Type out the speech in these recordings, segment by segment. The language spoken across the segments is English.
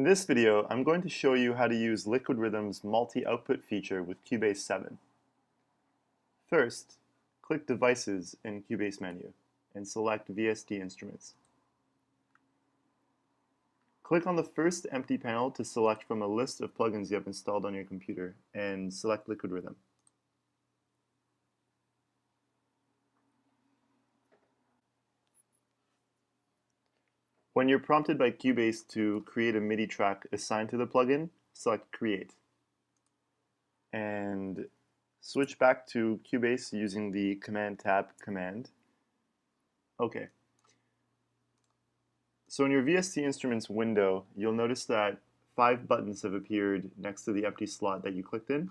In this video, I'm going to show you how to use Liquid Rhythm's multi-output feature with Cubase 7. First, click Devices in Cubase menu and select VST Instruments. Click on the first empty panel to select from a list of plugins you have installed on your computer and select Liquid Rhythm. When you're prompted by Cubase to create a MIDI track assigned to the plugin, select Create. And switch back to Cubase using the Command Tab command. Okay. So in your VST Instruments window, you'll notice that 5 buttons have appeared next to the empty slot that you clicked in.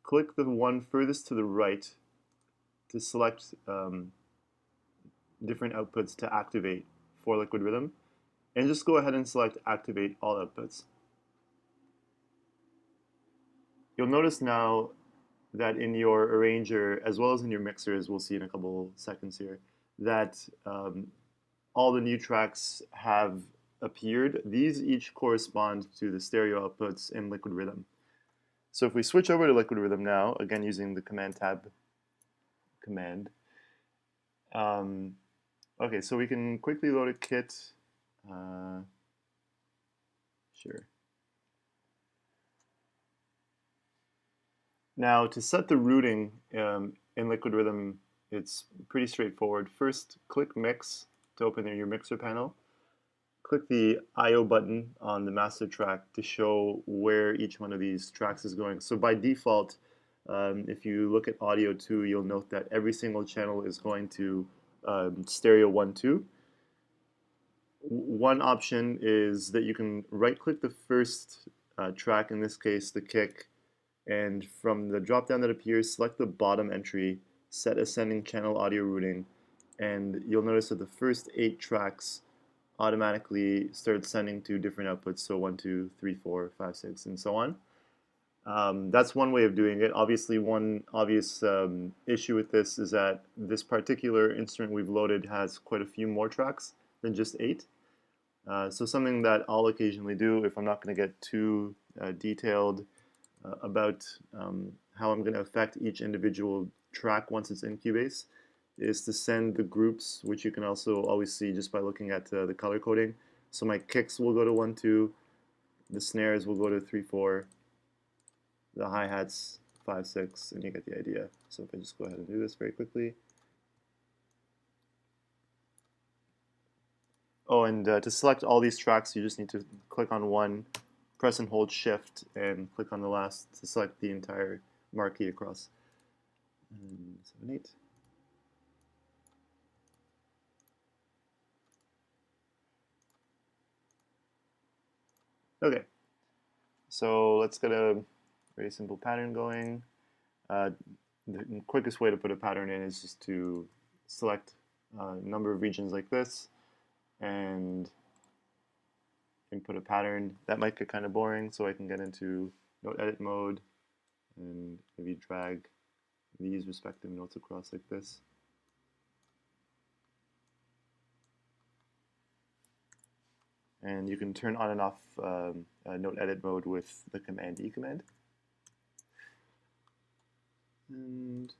Click the one furthest to the right to select different outputs to activate for Liquid Rhythm, and just go ahead and select Activate All Outputs. You'll notice now that in your arranger, as well as in your mixer, as we'll see in a couple seconds here, that all the new tracks have appeared. These each correspond to the stereo outputs in Liquid Rhythm. So if we switch over to Liquid Rhythm now, again using the Command Tab command, okay, so we can quickly load a kit. Sure. Now, to set the routing in Liquid Rhythm, it's pretty straightforward. First, click Mix to open your mixer panel. Click the I/O button on the master track to show where each one of these tracks is going. So by default, if you look at Audio 2, you'll note that every single channel is going to stereo 1, 2. One option is that you can right-click the first track, in this case the kick, and from the drop-down that appears, select the bottom entry, set ascending channel audio routing, and you'll notice that the first 8 tracks automatically start sending to different outputs, so 1, 2, 3, 4, 5, 6, and so on. That's one way of doing it. Obviously, one obvious issue with this is that this particular instrument we've loaded has quite a few more tracks than just 8. So something that I'll occasionally do, if I'm not going to get too detailed about how I'm going to affect each individual track once it's in Cubase, is to send the groups, which you can also always see just by looking at the color coding. So my kicks will go to 1, 2, the snares will go to 3, 4, the hi-hats 5, 6, and you get the idea. So if I just go ahead and do this very quickly. Oh, and to select all these tracks, you just need to click on one, press and hold Shift, and click on the last to select the entire marquee across. 7, 8. Okay, so let's get a very simple pattern going. The quickest way to put a pattern in is just to select a number of regions like this and input a pattern. That might get kind of boring, so I can get into note edit mode and maybe drag these respective notes across like this. And you can turn on and off note edit mode with the Command E command. And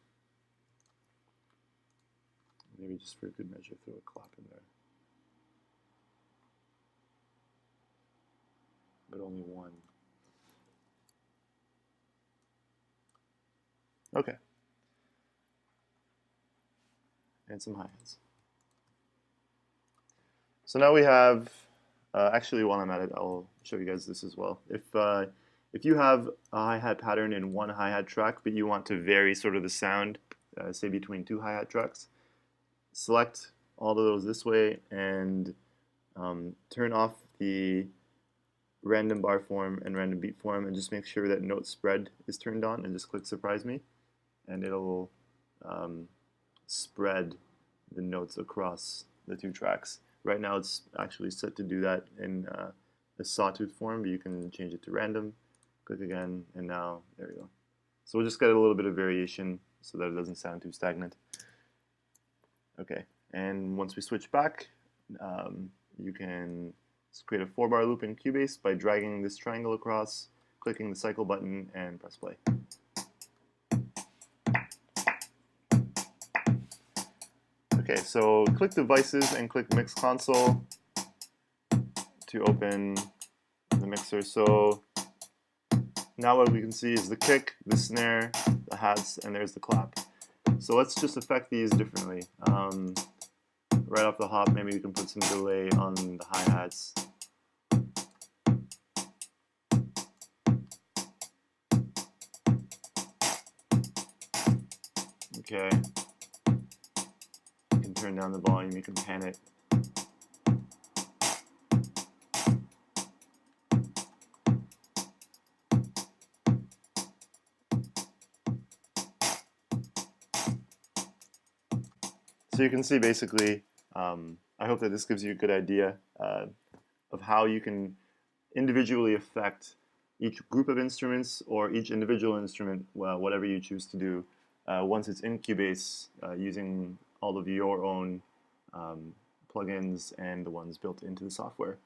maybe just for a good measure, throw a clap in there. But only one. Okay. And some hi-hats. So now we have, actually while I'm at it, I'll show you guys this as well. If you have a hi-hat pattern in one hi-hat track, but you want to vary sort of the sound, say between 2 hi-hat tracks, select all of those this way and turn off the random bar form and random beat form, and just make sure that note spread is turned on, and just click Surprise Me, and it'll spread the notes across the 2 tracks. Right now it's actually set to do that in a sawtooth form, but you can change it to random. Click again, and now there we go. So we'll just get a little bit of variation so that it doesn't sound too stagnant. Okay, and once we switch back, you can Let's create a 4-bar loop in Cubase by dragging this triangle across, clicking the cycle button, and press play. Okay, so click Devices and click Mix Console to open the mixer. So now what we can see is the kick, the snare, the hats, and there's the clap. So let's just affect these differently. Right off the hop, maybe we can put some delay on the hi-hats. Okay. You can turn down the volume, you can pan it. So you can see basically, I hope that this gives you a good idea of how you can individually affect each group of instruments or each individual instrument, well, whatever you choose to do, once it's in Cubase using all of your own plugins and the ones built into the software.